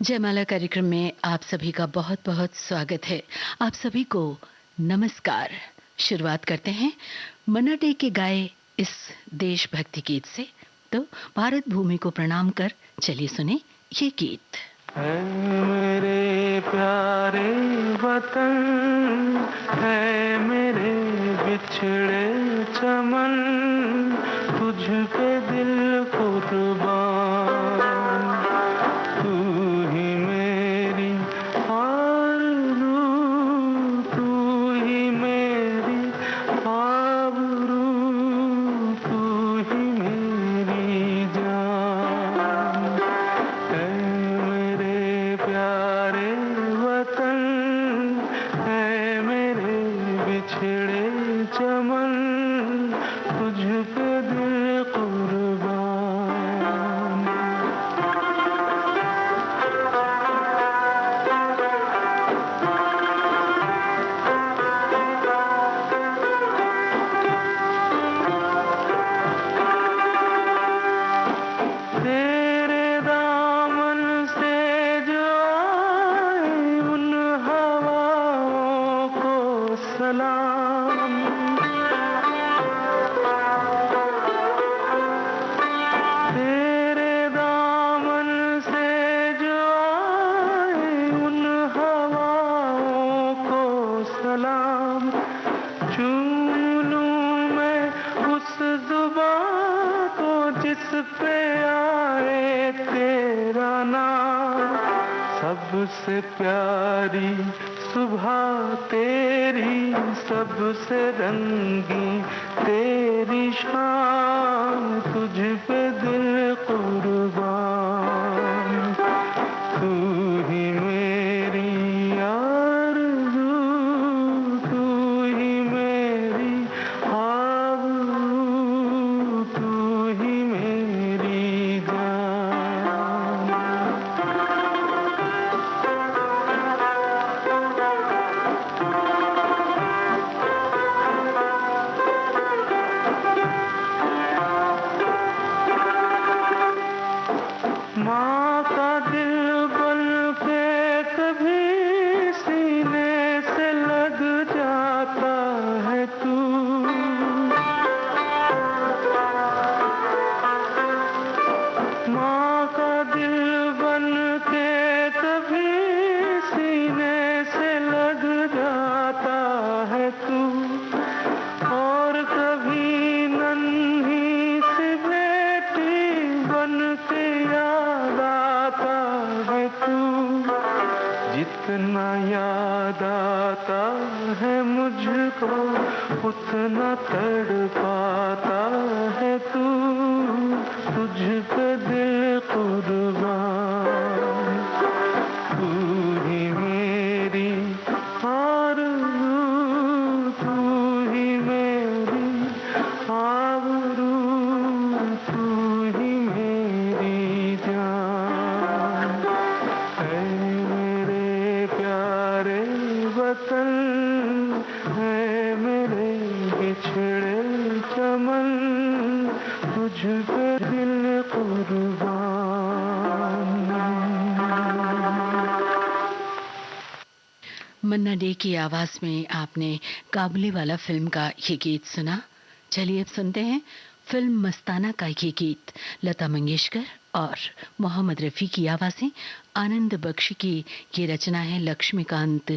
जयमाला कार्यक्रम में आप सभी का बहुत बहुत स्वागत है। आप सभी को नमस्कार। शुरुआत करते हैं मन्ना डे के गाए इस देशभक्ति गीत से। तो भारत भूमि को प्रणाम कर चलिए सुने ये गीत। है मेरे प्यारे वतन, है मेरे बिछड़े चमन, तुझ पे दिल कुर्बान। तू ही मेरी आरज़ू, तू ही मेरी आबरू, तू ही मेरी जान। है मेरे प्यारे वतन, है मेरे बिछड़े चमन, तुझ पे दिल कुर्बान। तेरे दामन से जो आए उन हवाओं को सलाम। तेरे दामन से जो आए उन हवाओं को सलाम। चूम लूं मैं उस जुबां को जिस पे आए तेरा नाम। सबसे प्यारी सुबह तेरी, सबसे रंगी तेरी शाम, तुझ पे दिल कुर्बान। तू ही मेरी आरज़ू, तू ही मेरी आबरू, तू ही मेरी जान। माँ का दिल बन के कभी सीने से लग जाता है तू। माँ का दिल बन के कभी सीने से लग जाता है तू। और कभी नन्ही सी बेटी बन के याद आता है तू। जितना याद आता है मुझको उतना तड़पाता है तू। तुझ पे दिल कुर्बान। तू ही मेरी आरज़ू, तू ही मेरी आबरू, तू ही मेरी जान। है मेरे प्यारे वतन, है मेरे बिछड़े चमन, तुझ पे दिल कुर्बान। मन्ना डे की आवाज में आपने काबुली वाला फिल्म का ये गीत सुना। चलिए अब सुनते हैं फिल्म मस्ताना का ये गीत। लता मंगेशकर और मोहम्मद रफ़ी की आवाज़ें, आनंद बख्शी की ये रचना है, लक्ष्मीकांत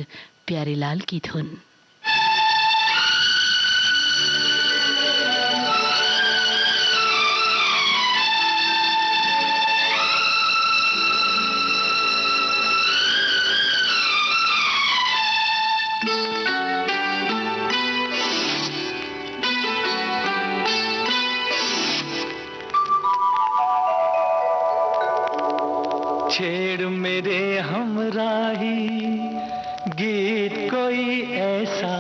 प्यारेलाल की धुन। छेड़ मेरे हमराही गीत कोई ऐसा,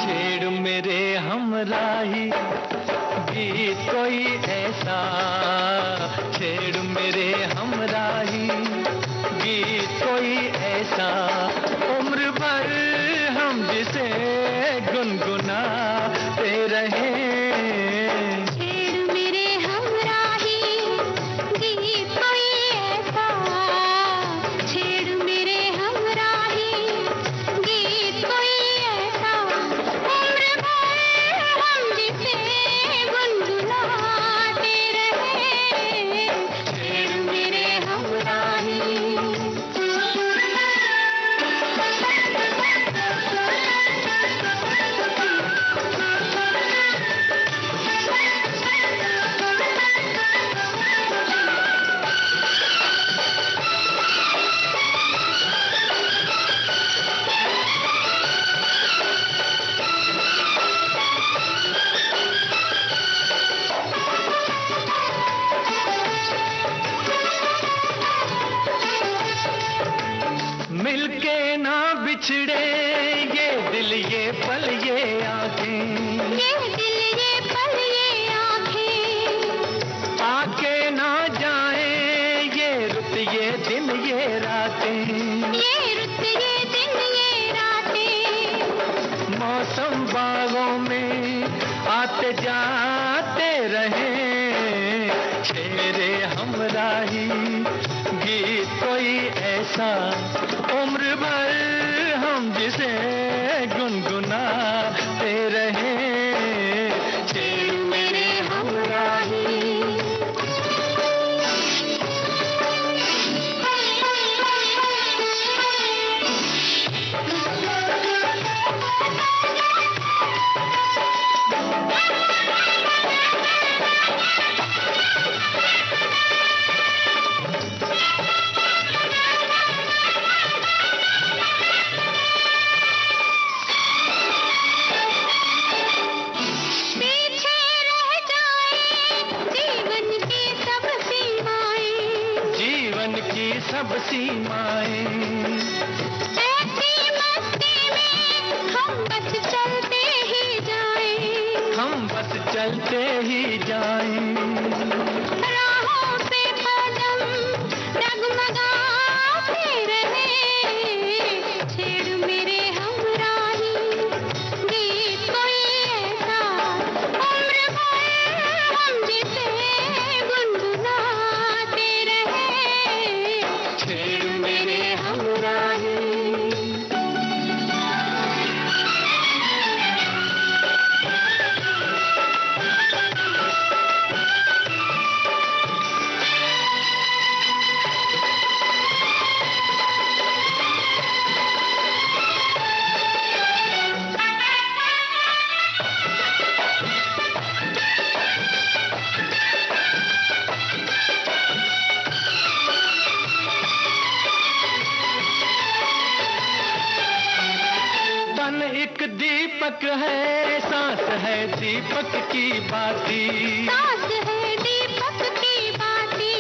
छेड़ मेरे हमराही गीत कोई ऐसा, छेड़ मेरे हमराही गीत कोई ऐसा, उम्र भर हम जिसे गुनगुनाते रहें। छेड़ मेरे हमराही गीत कोई ऐसा, छेड़ मेरे हमराही गीत कोई ऐसा, उम्र भर हम जिसे गुनगुनाते रहे। छेड़ मेरे हमराही। मिलके ना बिछड़े ये दिल ये पल ये आंखें, ये दिल ये पल ये आँखें, आके ना जाए ये रुत ये दिन ये रातें। ये रुत ये दिन ये रातें, मौसम बागों में आते जाते रहे। छेड़े हमराही गीत कोई ऐसा, उम्र भर हम जिसे गुनगुनाते रहे। छेड़ मेरे हमराही। पीछे रह जाए जीवन की सब सीमाएं, जीवन की सब सीमाएं, ऐसी मस्ती में हम बस चलते ही जाएं, हम बस चलते ही जाएं। राहों पे कदम डगमगाते रहे। छेड़ मेरे हमराही गीत कोई ऐसा, उम्र भर हम जिसे गुनगुनाते रहे। छेड़ मेरे हमराही। तन एक दीपक है, सांस है दीपक की बाती। सांस है दीपक की बाती,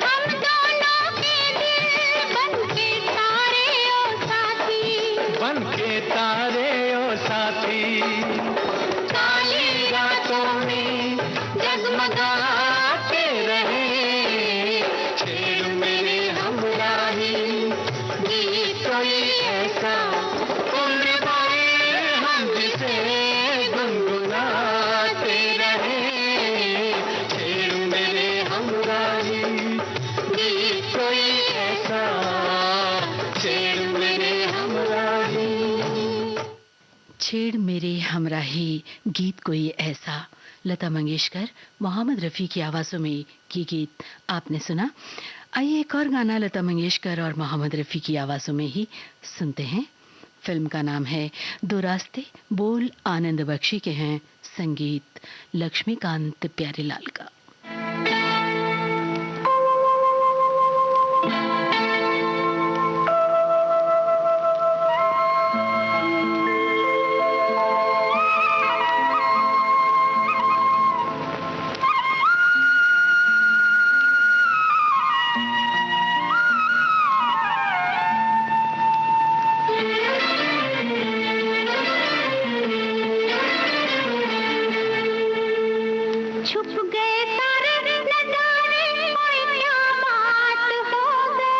हम दोनों के दिल बनके तारे ओ साथी। बन के तारे ओ साथी, काली रातों में जगमगाते रहे। छेड़ मेरे हमराही गीत कोई ऐसा, उम्र भर हम जिसे गुनगुनाते रहे। छेड़ मेरे हमराही गीत कोई ऐसा, छेड़ मेरे हमराही। छेड़ मेरे हमराही गीत कोई ऐसा, लता मंगेशकर, मोहम्मद रफ़ी की आवाज़ों में ये गीत आपने सुना। आइए एक और गाना लता मंगेशकर और मोहम्मद रफ़ी की आवाज़ों में ही सुनते हैं। फिल्म का नाम है दो रास्ते, बोल आनंद बख्शी के हैं, संगीत लक्ष्मीकांत प्यारेलाल का। छुप गए सारे नजारे, कोई क्या बात हो गई।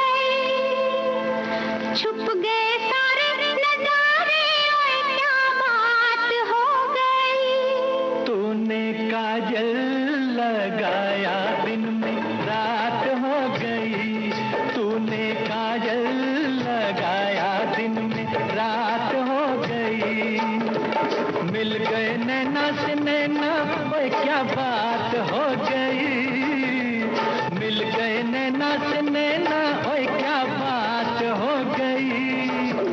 मिल गए नैना से नैना, ओए क्या बात हो गई। मिल गए नैना से नैना, ओए क्या बात हो गई।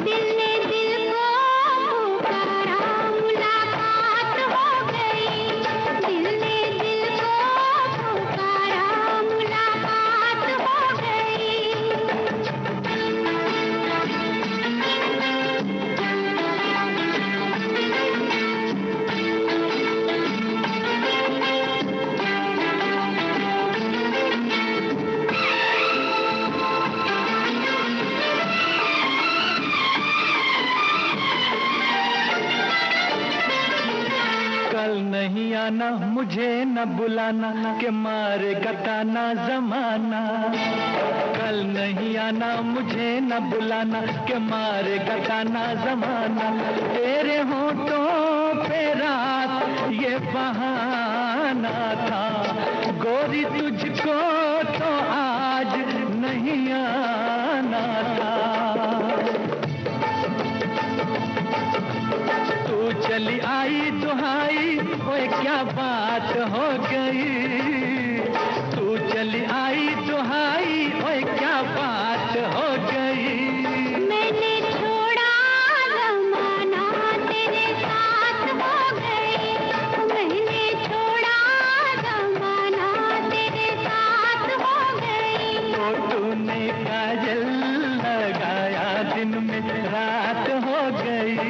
दिल ने दिल को पुकारा, मुलाकात हो गई। दिल ने दिल को पुकारा, मुलाकात हो गई। कल नहीं आना, मुझे न बुलाना, के मारे गताना जमाना। कल नहीं आना, मुझे न बुलाना, के मारे गताना जमाना। तेरे होठों पे रात ये बहाना था, गोरी तुझको तो आज नहीं आना था। तू चली आई दुहाई, ओए क्या बात हो गई। तू चली आई दुहाई, ओए क्या बात हो गई। मैंने छोड़ा ज़माना, तेरे साथ हो गई। मैंने छोड़ा ज़माना, तेरे साथ हो गई। तो तूने काजल लगाया, दिन में रात हो गई।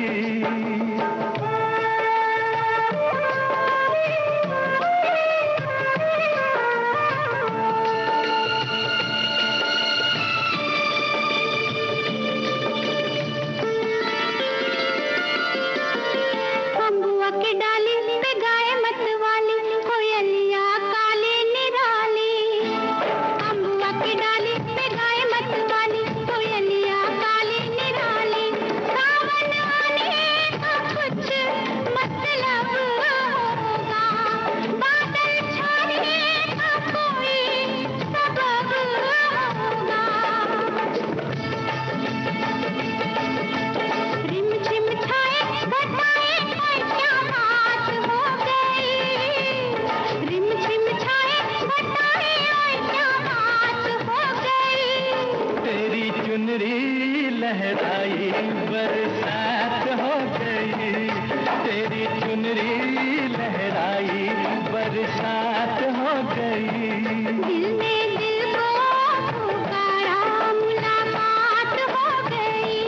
अम्बुआ की डाली पे गाए मतवाली, कोयलिया काले निराली। अम्बुआ की डाली पे गाए मतवाली, कोयलिया काले निराली। सावन आने का कुछ मतलब होगा, बादल छाने का कोई सबब होगा। रिमझिम छाए घटाए, ओए क्या बात हो गई। रिमझिम छाए घटाए, ओए क्या बात हो गई। तेरी चुनरी लहराई, बरसात हो गई। तेरी चुनरी लहराई, बरसात हो गई। दिल ने दिल को पुकारा, मुलाकात हो गई।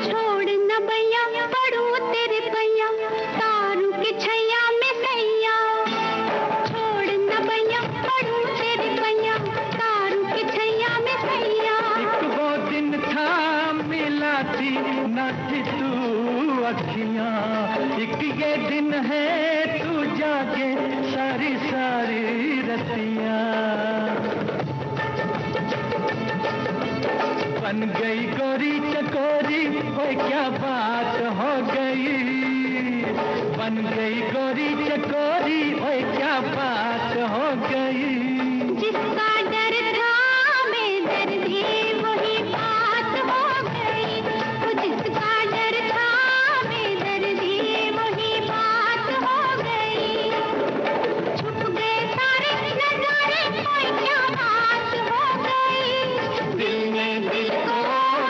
छोड़ न भैया, पड़ू तेरे पैया, तारू के छैया में सैया। छोड़ न भैया, पड़ू तेरे पैया, तारू के छैया में सैया। एक वो दिन था मिला थी न थी तू अखियां, एक ये दिन है तू जागे सारी सारी रतियां। बन गई गोरी चकोरी, ओए क्या बात हो गई। बन गई गोरी चकोरी, ओए क्या बात हो गई। जिसका डर था मैं दर्दी, वही बात हो गई। वो जिसका डर था मैं दर्दी, वही बात हो गई। छुप गए सारे नजारे, ओए क्या बात हो गई। दिल ने दिल को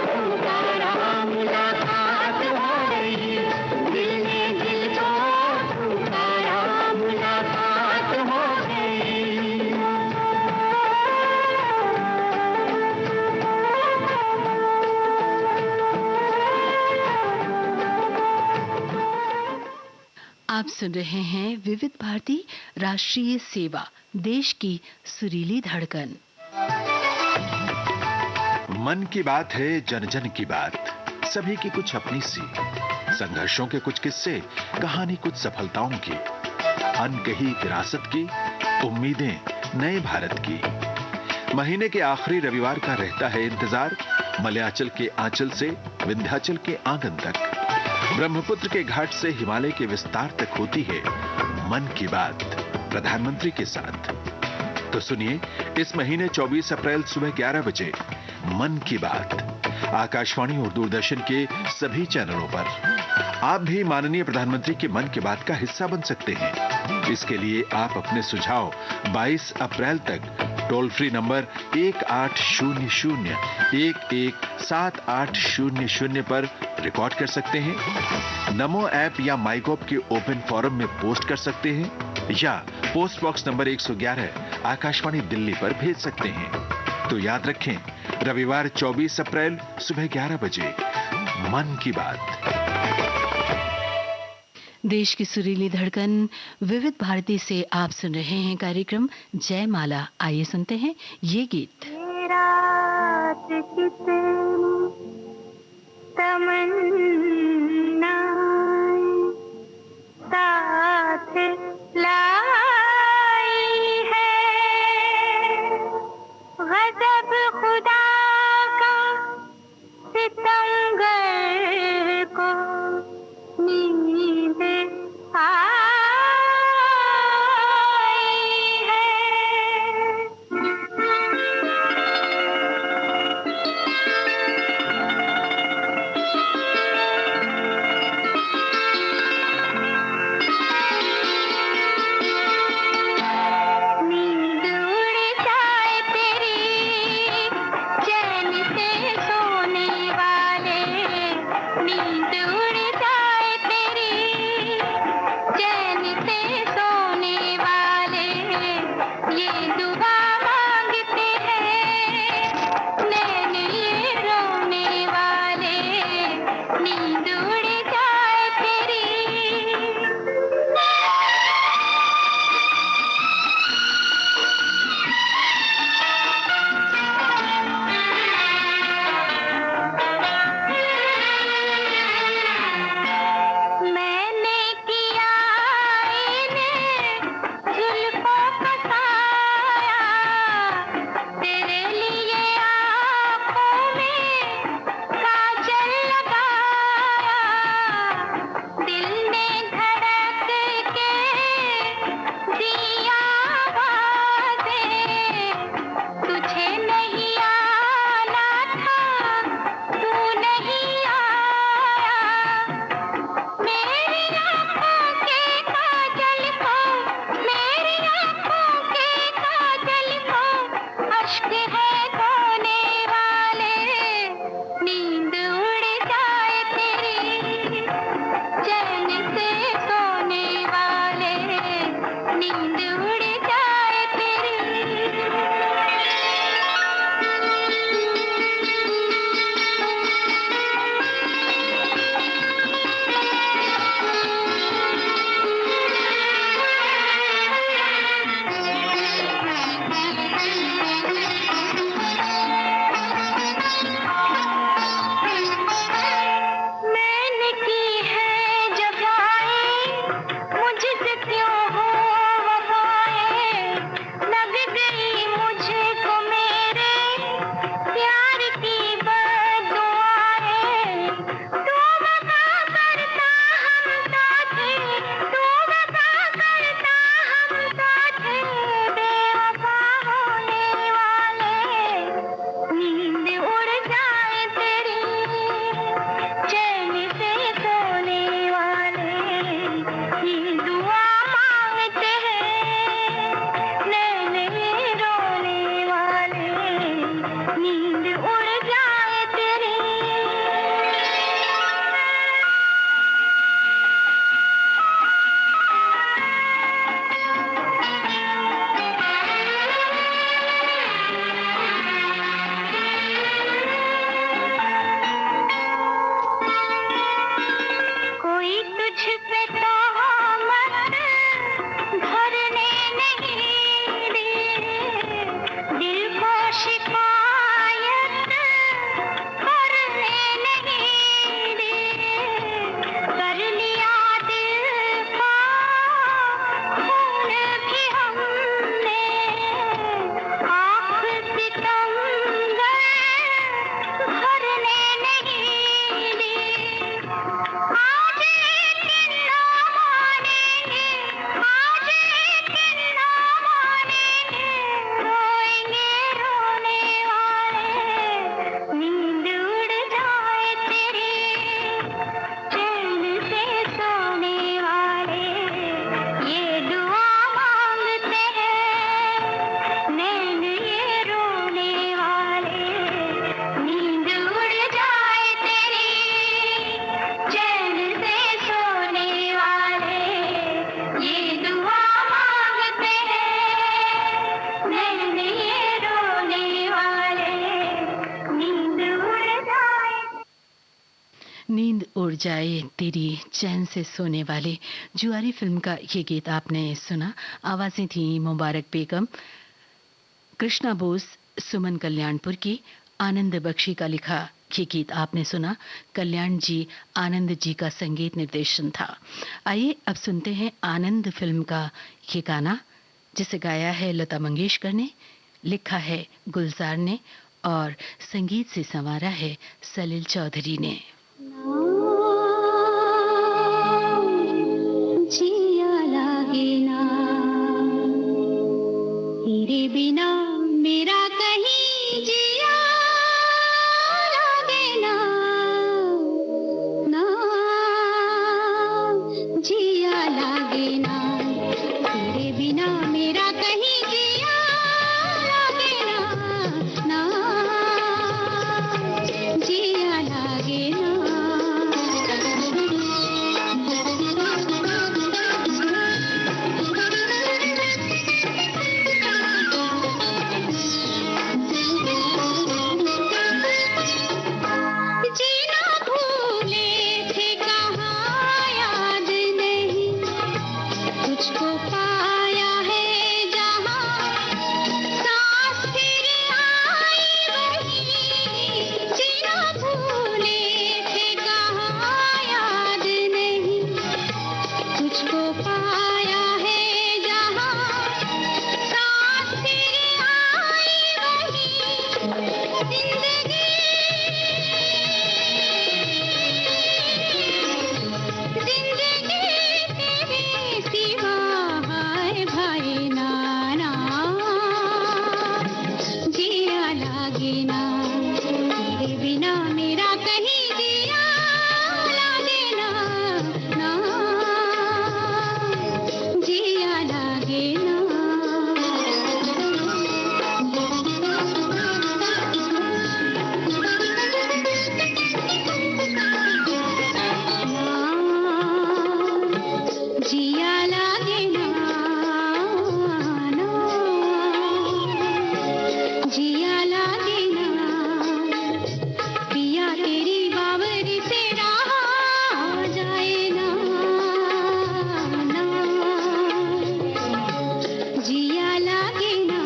पुकारा, मुलाकात हो गई। दिल ने दिल को पुकारा, मुलाकात हो गई। आप सुन रहे हैं विविध भारती राष्ट्रीय सेवा, देश की सुरीली धड़कन। मन की बात है, जन जन की बात, सभी की कुछ अपनी सी, संघर्षों के कुछ किस्से, कहानी कुछ सफलताओं की, अनकही विरासत की, उम्मीदें नए भारत की। महीने के आखिरी रविवार का रहता है इंतजार, मलयाचल के आंचल से विंध्याचल के आंगन तक, ब्रह्मपुत्र के घाट से हिमालय के विस्तार तक होती है मन की बात प्रधानमंत्री के साथ। तो सुनिए इस महीने 24 अप्रैल सुबह 11 बजे मन की बात आकाशवाणी और दूरदर्शन के सभी चैनलों पर। आप भी माननीय प्रधानमंत्री के मन की बात का हिस्सा बन सकते हैं। इसके लिए आप अपने सुझाव 22 अप्रैल तक टोल फ्री नंबर 1800-117800 पर रिकॉर्ड कर सकते हैं। नमो ऐप या माईगॉव के ओपन फोरम में पोस्ट कर सकते हैं या post box number 111 Akashvani Delhi पर भेज सकते हैं। तो याद रखें, रविवार 24 अप्रैल सुबह 11 बजे मन की बात। देश की सुरीली धड़कन विविध भारती से आप सुन रहे हैं कार्यक्रम जयमाला। आइए सुनते हैं ये गीत। रात कितनी तमन्नाएं साथ लाई है, गज़ब खुदा का सितमगर को नींद आई है। नींद उड़ जाए तेरी चैन से सोने वाले, नींद उड़ जाए तेरी चैन से सोने वाले, ये दुआ मांगते हैं नैन ये रोने वाले, नींद उड़ जाए तेरी। मैंने किया इन्हें जुल्फों का साया, तेरे लिए आँखों में काजल लगाया, दिल ने धड़क के दिया आवाज़ें, तुझे नहीं आना था तू नहीं आया, मेरी आँखों के काजल को, मेरी आँखों के काजल को अश्क है धोने वाले, नींद उड़ जाए तेरी चैन से सोने वाले, नींद उड़ जाए तेरी। सितमगर भरने नहीं दे। आज एक दिन ना मानेंगे, आज एक दिन ना मानेंगे, रोएंगे रोने वाले, नींद उड़ जाए तेरी, चैन से सोने वाले, ये दुआ मांगते हैं नैन ये रोने वाले, नींद उड़ जाए तेरी, चैन से सोने वाले, ये दुआ मांगते हैं नैन ये रोने वाले, नींद उड़ जाए। नींद उड़ जाए तेरी चैन से सोने वाले, जुआरी फिल्म का ये गीत आपने सुना। आवाजें थी मुबारक बेगम, कृष्णा बोस, सुमन कल्याणपुर की। आनंद बख्शी का लिखा ये गीत आपने सुना। कल्याण जी, आनंद जी का संगीत निर्देशन था। आइए अब सुनते हैं आनंद फिल्म का ये गाना, जिसे गाया है लता मंगेशकर ने, लिखा है गुलजार ने और संगीत से संवारा है सलील चौधरी ने। जिया लागे ना तेरे बिना, मेरा कहीं जिया लागे ना, ना जिया लागे ना तेरे बिना, मेरा कहीं जिया लागे ना, ना जिया लागे ना। जीना भूले थे कहाँ याद नहीं, तुझको पाया है जहाँ, सांस फिर आई वहीं। जीना भूले थे कहाँ याद नहीं, तुझको पाया है जहाँ, सांस फिर आई वहीं। जिंदगी तेरे सिवा हाय भाई नाना, जिया लागे ना तेरे बिना, मेरा कहीं जिया लागे ना, ना जिया लागे ना। जिया लागे ना, ना जिया लागे ना, पिया तेरी बावरी से रहा जाए ना, ना जिया लागे ना,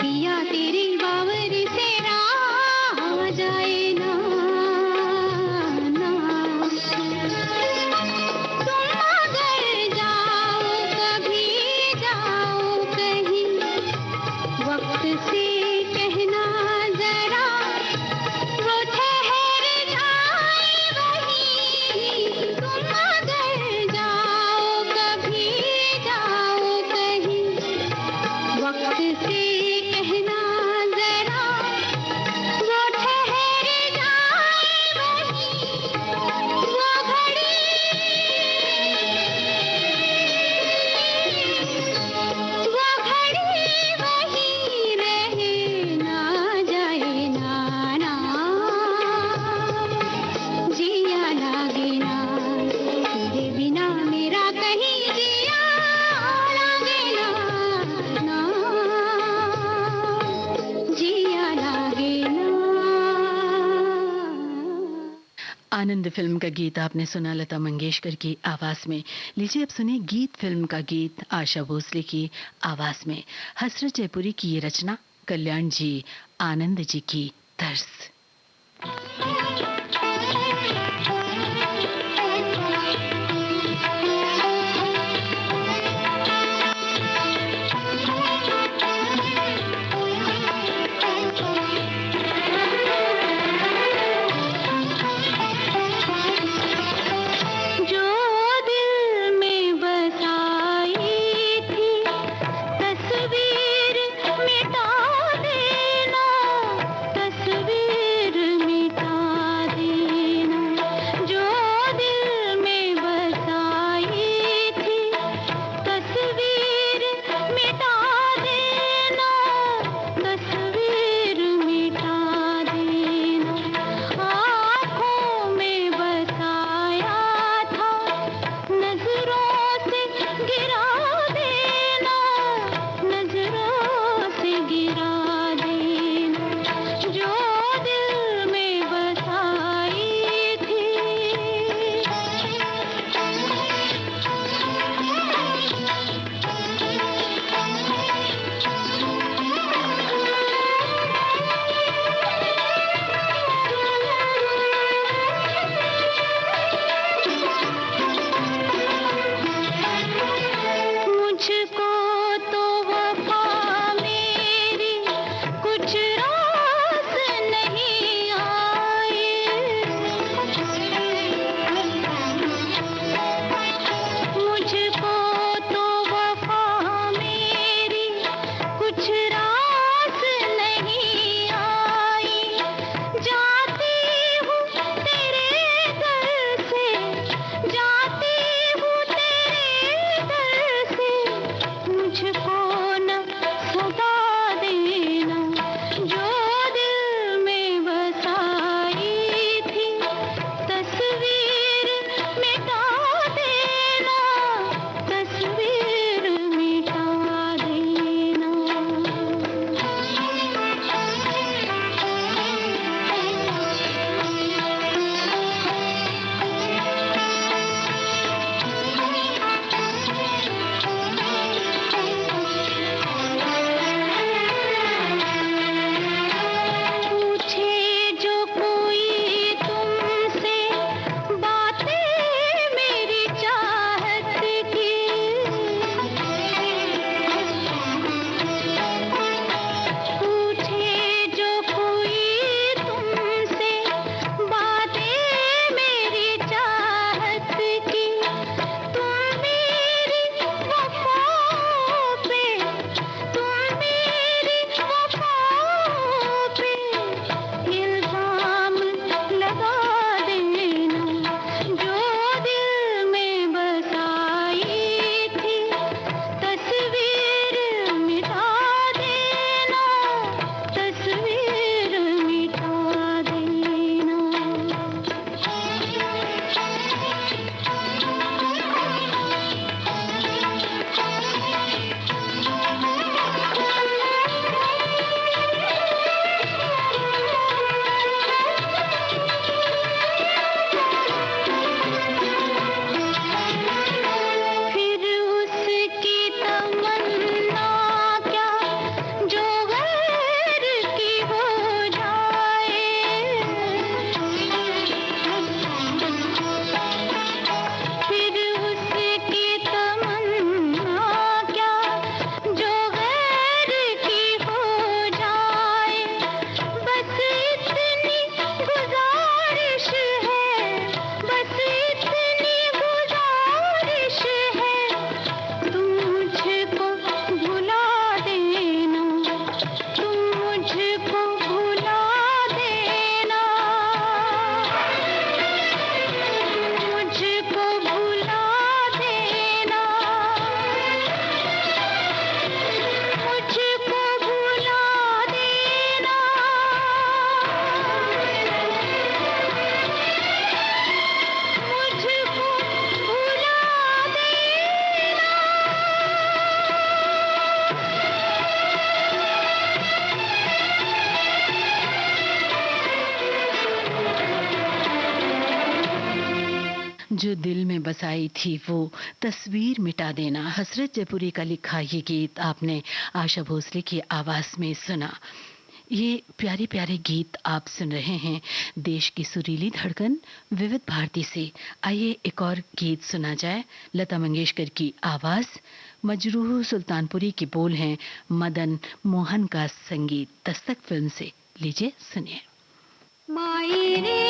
पिया तेरी बावरी से रहा जाए ना, ना तुम अगर जाओ कभी, जाओ कहीं, वक्त से कहना जरा, वो ठहर जाए वहीं। तुम अगर जाओ कभी, जाओ कहीं, वक्त से कहना जरा, वो ठहर जाए वहीं। वो घड़ी, वो घड़ी वहीं रहे ना जाए ना, ना जिया लागे ना तेरे बिना, मेरा कहीं जिया लागे ना, ना जिया लागे ना। आनंद फिल्म का गीत आपने सुना लता मंगेशकर की आवाज में। लीजिए अब सुनिए गीत फिल्म का गीत आशा भोसले की आवाज में। हसरत जयपुरी की ये रचना, कल्याण जी, आनंद जी की तर्ज। जो दिल में बसाई थी वो तस्वीर मिटा देना। हसरत जयपुरी का लिखा ये गीत आपने आशा भोसले की आवाज में सुना। ये प्यारे प्यारे गीत आप सुन रहे हैं देश की सुरीली धड़कन विविध भारती से। आइए एक और गीत सुना जाए। लता मंगेशकर की आवाज, मजरूह सुल्तानपुरी के बोल हैं, मदन मोहन का संगीत। दस्तक फिल्म से। लीजिए सुनिए। माई रे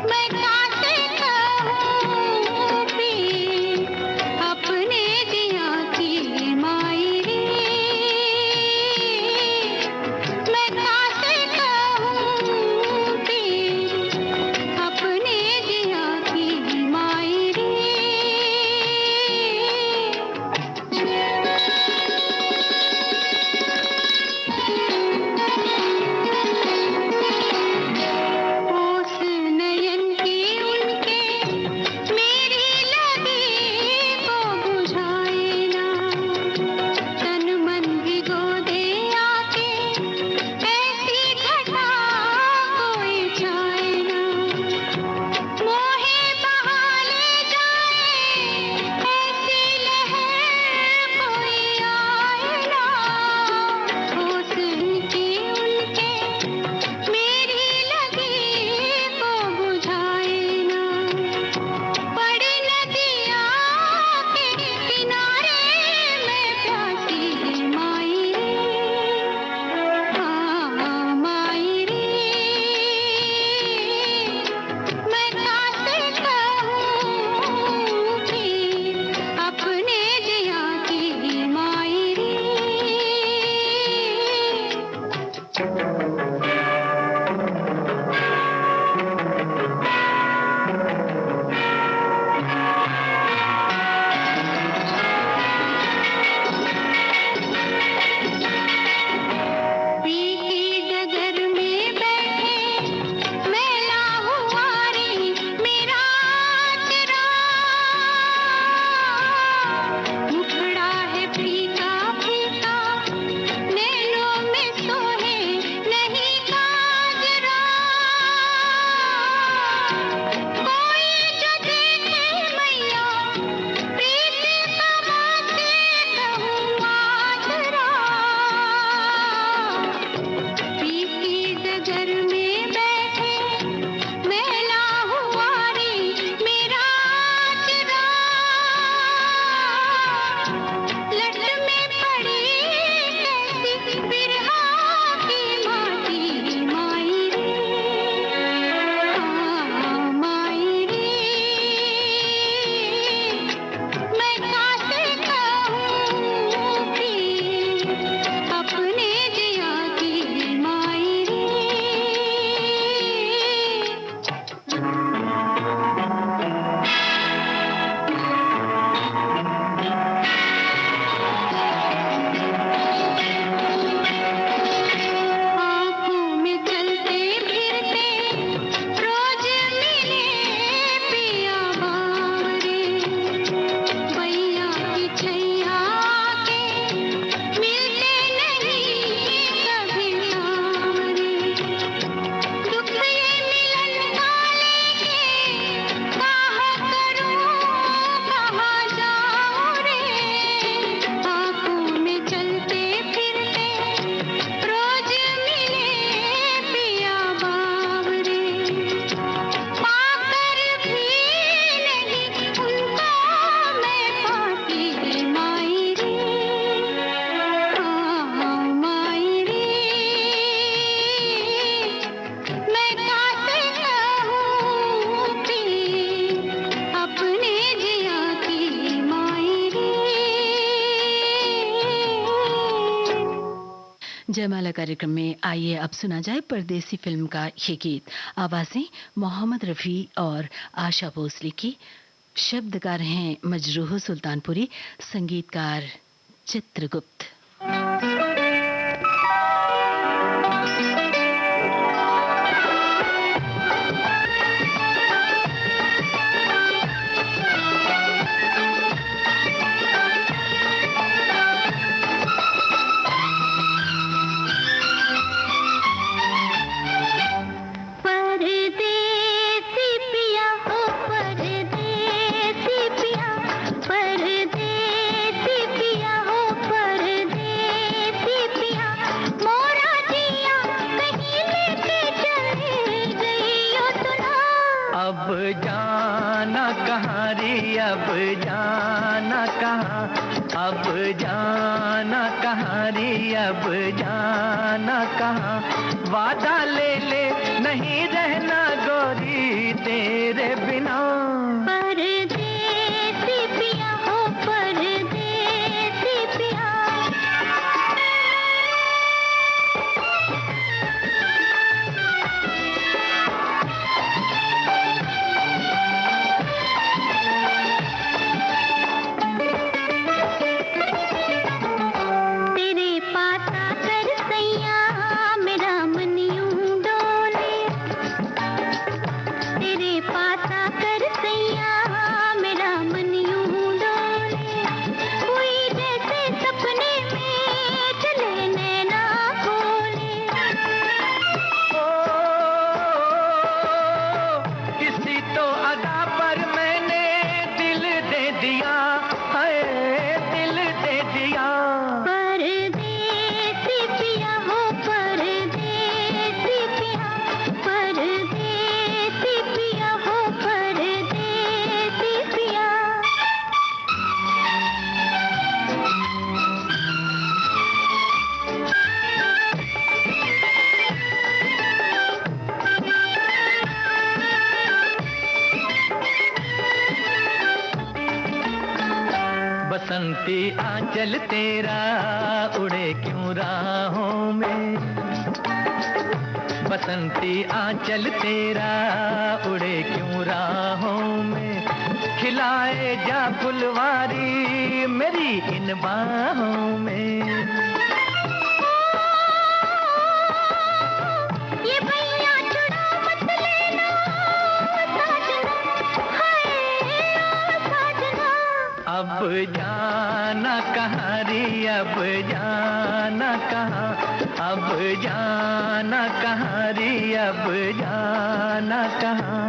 मैं कासे कहूँ पी अपने दिया की। माई रे मैं कासे कहूँ पी अपने दिया की। माई रे जयमाला कार्यक्रम में आइए अब सुना जाए परदेसी फिल्म का ये गीत। आवाजें मोहम्मद रफ़ी और आशा भोसले की। शब्दकार हैं मजरूह सुल्तानपुरी, संगीतकार चित्रगुप्त। परदेसी कहारी अब जाना कहाँ, वादा ले ले नहीं रहना गोरी तेरे बिना। परदेसी पिया हो परदेसी पिया, बसंती आंचल तेरा उड़े क्यों राहों में, बसंती आंचल तेरा उड़े क्यों राहों में, खिलाए जा फुलवारी मेरी इन बाहों में। ये भैया चुड़ा मत लेना साजना, हाय साजना। अब जाना कहाँ रे अब जाना कहाँ, अब जाना कहाँ रे अब जाना कहाँ।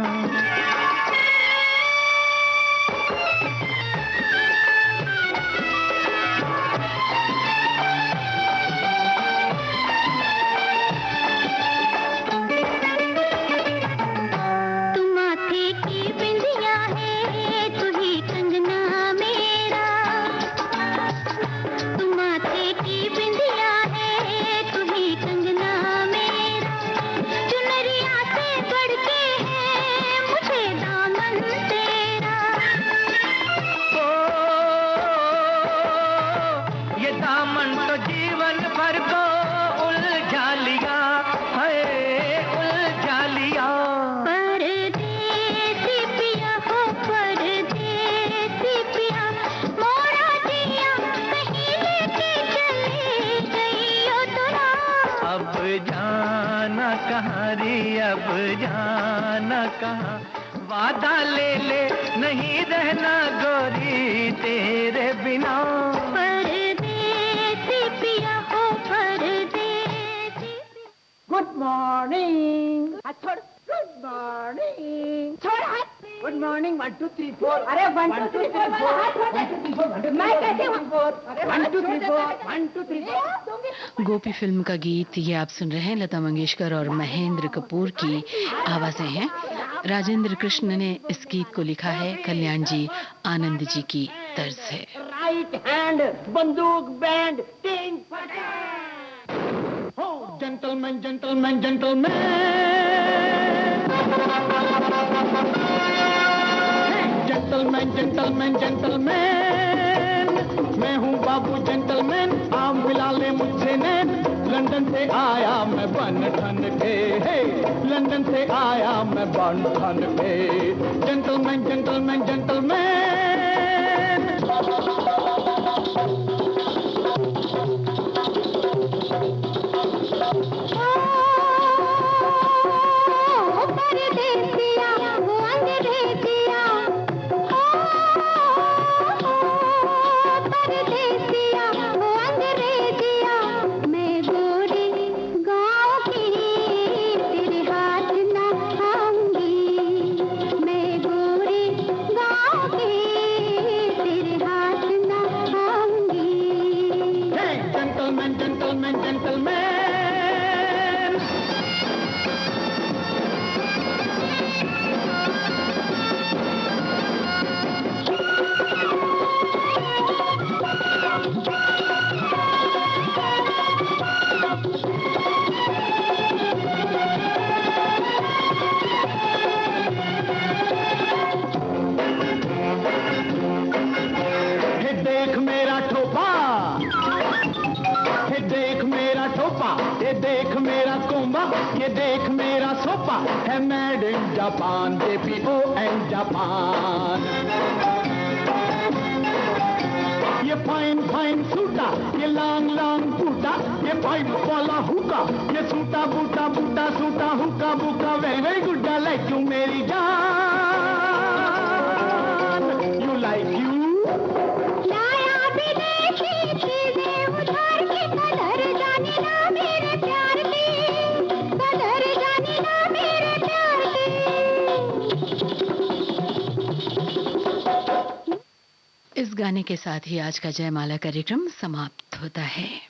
कहाँ रे अब जाना कहाँ, वादा ले ले नहीं रहना गोरी तेरे बिना। परदेसी पिया हो परदेसी। Good morning. छोड़, गुड मॉर्निंग। छोड़ हाथ। Good morning 1 2 3 4। अरे 1 2 3 4 मैं कैसे हूँ? 1 2 3 4 1 2 3 4। गोपी फिल्म का गीत ये आप सुन रहे हैं। लता मंगेशकर और महेंद्र कपूर की आवाजें हैं। राजेंद्र कृष्ण ने इस गीत को लिखा है, कल्याण जी आनंद जी की तर्ज है। राइट हैंड बंदूक बैंड 3 हो gentleman gentleman gentleman, gentleman gentleman gentleman, मैं हूँ बाबू जेंटलमैन, आप मिला ले मुझसे नैन। लंदन से आया मैं बन ठन के, लंदन से आया मैं बन ठन के। Gentleman gentleman gentleman. परदेसिया वो अंग्रेजिया, परदेसिया वो अंग्रेजिया, मैं गोरी गाँव की तेरे हाथ ना आऊंगी, मैं गोरी गाँव की तेरे हाथ ना आऊंगी। Gentleman gentleman gentleman. ठोपा, ये देख मेरा कोम्बा, ये देख मेरा सोफा, है made in Japan, JPON Japan. ये फाइन फाइन सूटा, ये लॉन्ग लॉन्ग बूटा, ये पाइप वाला हुक्का, ये सूटा बूटा बूटा सूटा हुक्का बुक्का, very very good I like you मेरी जान, यू लाइक यू। लाया विदेशी चीजें उधार के, कदर जाने ना मेरे प्यार की, कदर जाने ना मेरे प्यार की। इस गाने के साथ ही आज का जयमाला कार्यक्रम समाप्त होता है।